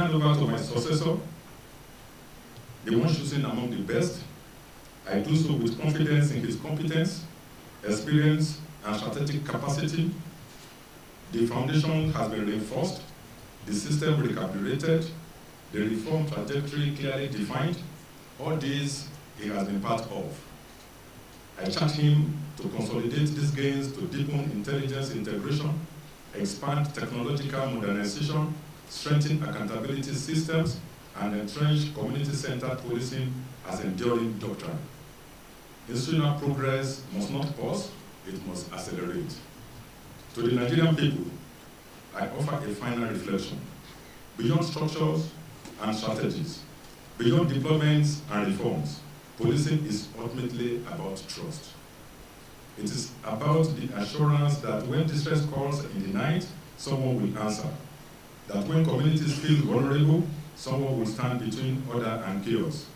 hand over to my successor, the one chosen among the best, I do so with confidence in his competence, experience, and strategic capacity. The foundation has been reinforced, the system recalibrated, the reform trajectory clearly defined. All these he has been part of. I charge him to consolidate these gains to deepen intelligence integration, expand technological modernization, strengthen accountability systems, and entrench community-centered policing as enduring doctrine. Institutional progress must not pause, it must accelerate. To the Nigerian people, I offer a final reflection. Beyond structures and strategies, beyond deployments and reforms, policing is ultimately about trust. It is about the assurance that when distress calls in the night, someone will answer. That when communities feel vulnerable, someone will stand between order and chaos.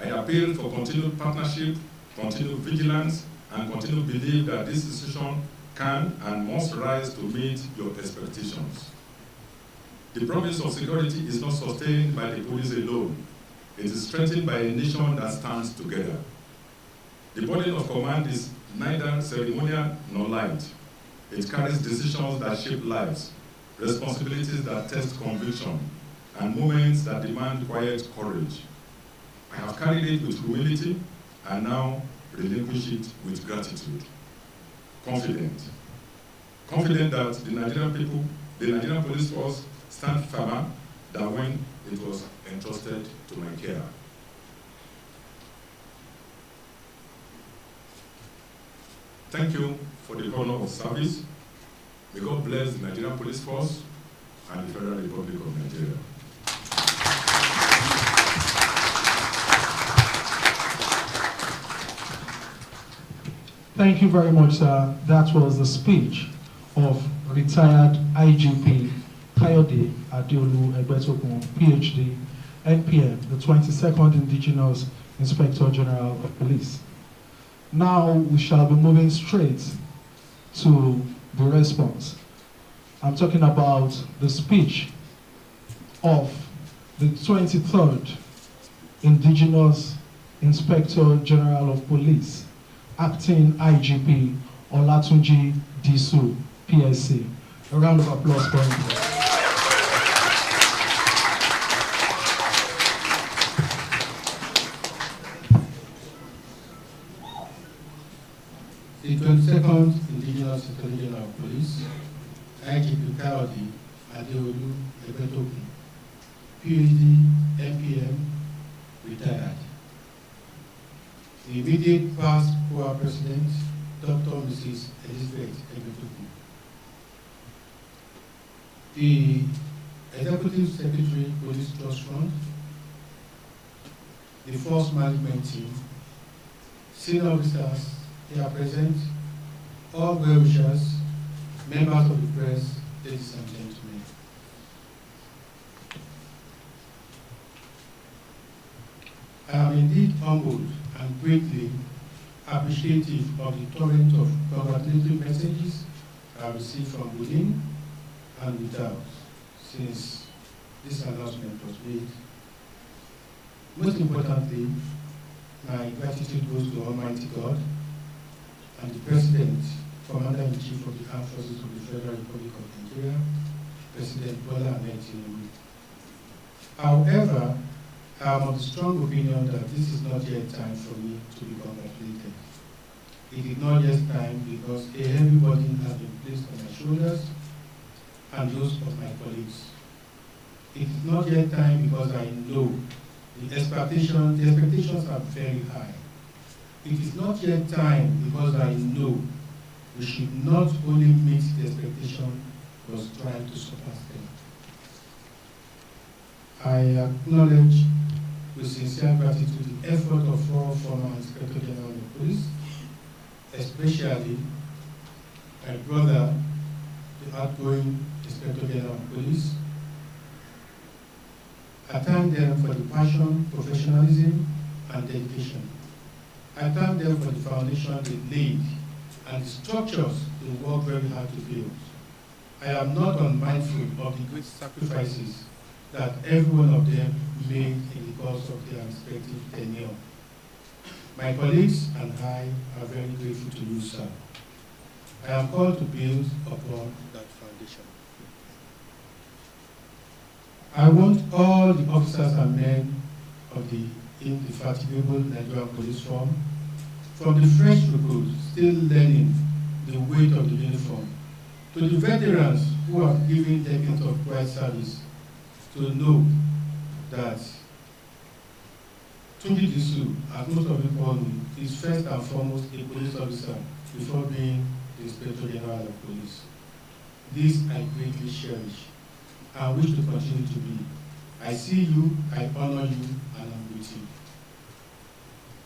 I appeal for continued partnership, continued vigilance, and continued belief that this institution can and must rise to meet your expectations. The promise of security is not sustained by the police alone. It is strengthened by a nation that stands together. The burden of command is neither ceremonial nor light. It carries decisions that shape lives, responsibilities that test conviction, and moments that demand quiet courage. I have carried it with humility and now relinquish it with gratitude. Confident that the Nigerian people, the Nigerian police force, stand firmer than when it was entrusted to my care. Thank you for the honor of service. May God bless the Nigerian Police Force and the Federal Republic of Nigeria. Thank you very much, sir. That was the speech of retired IGP Kayode Adeolu Egbetokun, PhD, NPM, the 22nd Indigenous Inspector General of Police. Now we shall be moving straight to the response. I'm talking about the speech of the 23rd Indigenous Inspector General of Police, Acting IGP Tunji Disu, PSC. A round of applause for him. The 22nd Indigenous Inspector General of Police, IGP Kayode Adeolu Egbetokun, PhD, NPM, retired. The immediate past former President, Dr. Mrs. Elizabeth Egbetokun. The Executive Secretary, Police Trust Fund, the Force Management Team, senior officers here present, all well-wishers, members of the press, ladies and gentlemen. I am indeed humbled and greatly appreciative of the torrent of congratulatory messages I have received from within and without since this announcement was made. Most importantly, my gratitude goes to Almighty God and the President, Commander-in-Chief of the Armed Forces of the Federal Republic of Nigeria, President Bola Ahmed Tinubu. However, I am of the strong opinion that this is not yet time for me to be congratulated. It is not yet time because a heavy burden has been placed on my shoulders and those of my colleagues. It is not yet time because I know the expectations are very high. It is not yet time because I know we should not only meet the expectation, but strive to surpass them. I acknowledge with sincere gratitude the effort of all former Inspector General of Police, especially my brother, the outgoing Inspector General of Police. I thank them for the passion, professionalism, and dedication. I thank them for the foundation they laid and the structures they worked very hard to build. I am not unmindful of the great sacrifices that every one of them made in the course of their respective tenure. My colleagues and I are very grateful to you, sir. I am called to build upon that foundation. I want all the officers and men of the indefatigable Nigerian police force, from the fresh recruits still learning the weight of the uniform, to the veterans who have given decades of bright service, to know that Tunji Disu, as most of you call me, is first and foremost a police officer before being the Inspector General of Police. This I greatly cherish and wish to continue to be. I see you, I honor you, and I'm with you.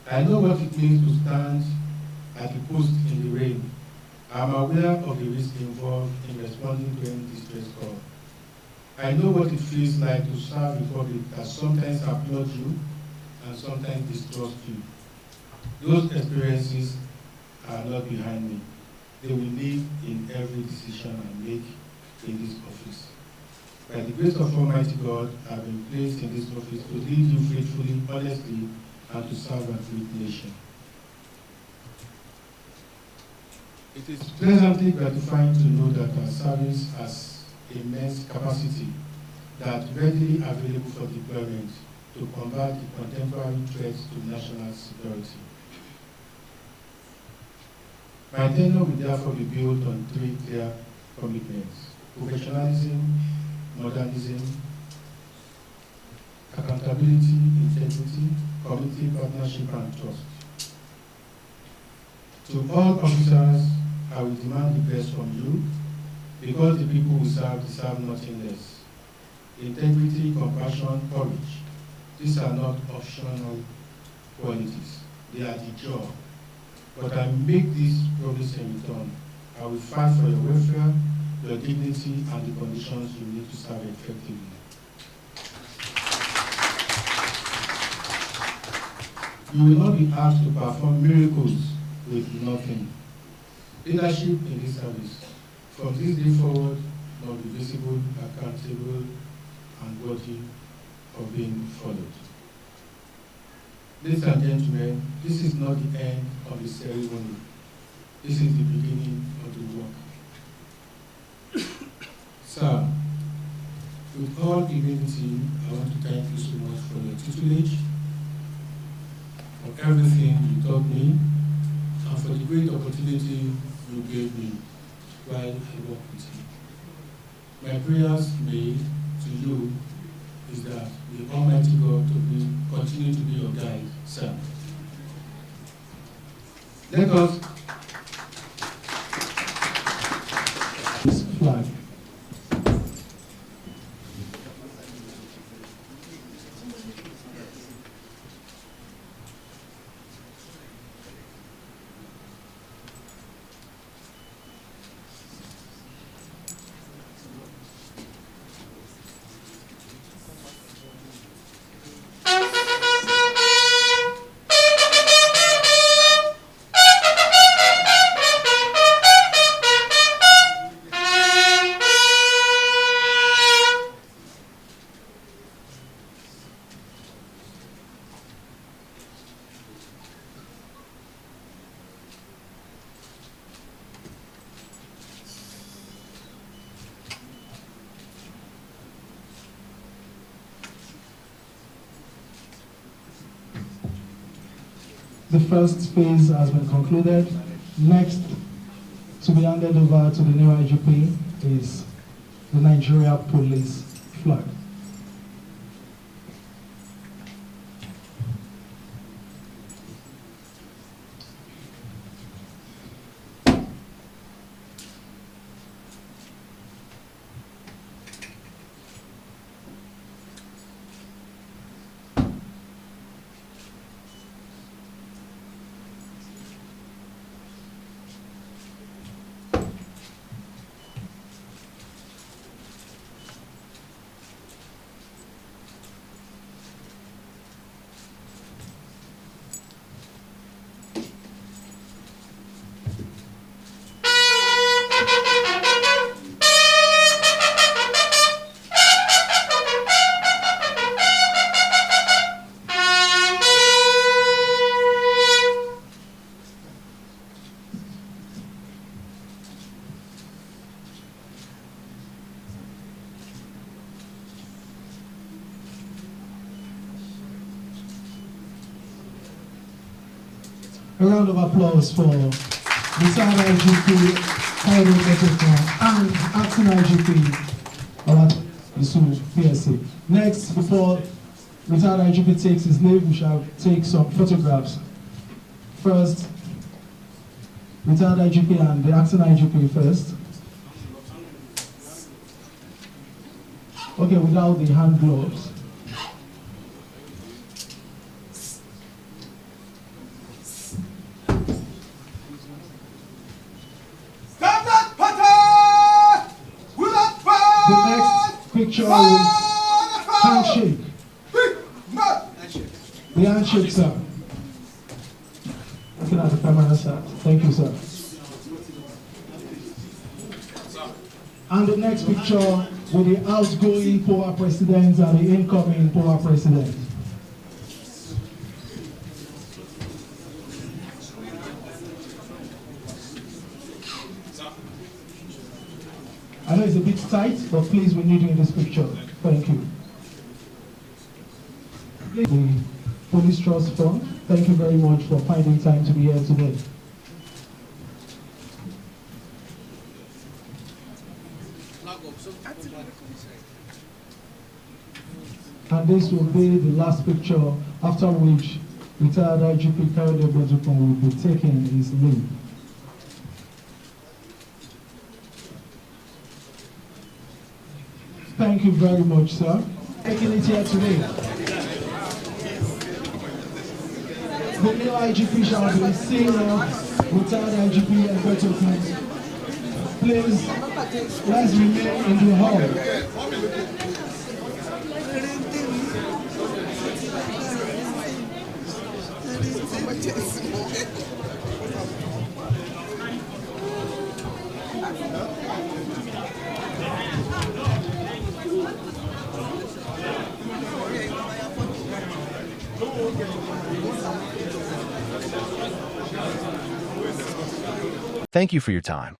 I know what it means to stand at the post in the rain. I'm aware of the risk involved in responding to any distress call. I know what it feels like to serve a public that sometimes applaud you and sometimes distrust you. Those experiences are not behind me. They will live in every decision I make in this office. By the grace of Almighty God, I have been placed in this office to lead you faithfully, honestly, and to serve a great nation. It is pleasantly gratifying to know that our service has immense capacity that readily available for deployment to combat the contemporary threats to national security. My tenure will therefore be built on three clear commitments: professionalism, modernism, accountability, integrity, community partnership, and trust. To all officers, I will demand the best from you, because the people we serve deserve nothing less. Integrity, compassion, courage. These are not optional qualities. They are the job. But I make this promise in return. I will fight for your welfare, your dignity, and the conditions you need to serve effectively. You will not be asked to perform miracles with nothing. Leadership in this service, from this day forward, must be visible, accountable, and worthy of being followed. Ladies and gentlemen, this is not the end of the ceremony. This is the beginning of the work. Sir, with all humility, I want to thank you so much for your tutelage, for everything you taught me, and for the great opportunity you gave me while I work with you. My prayers made to you is that the Almighty God continue to be your guide, sir. Let us this flag. The first phase has been concluded. Next to be handed over to the new IGP is the Nigeria Police flag. A round of applause for retired IGP Egbetokun and acting IGP Disu PSA. Next, before retired IGP takes his leave, we shall take some photographs. First, retired IGP and the acting IGP first. Okay, without the hand gloves. The next picture is handshake. The handshake, sir. Looking at the camera, sir. Thank you, sir. And the next picture with the outgoing POA president and the incoming POA president. I know it's a bit tight, but please, we need you in this picture. Thank you. The Police Trust Fund, thank you very much for finding time to be here today. And this will be the last picture, after which retired IGP Egbetokun will be taking his leave. Thank you very much, sir. Taking it here today. The new IGP shall be senior retired IGP Egbetokun. Please, let's remain in the hall. Thank you for your time.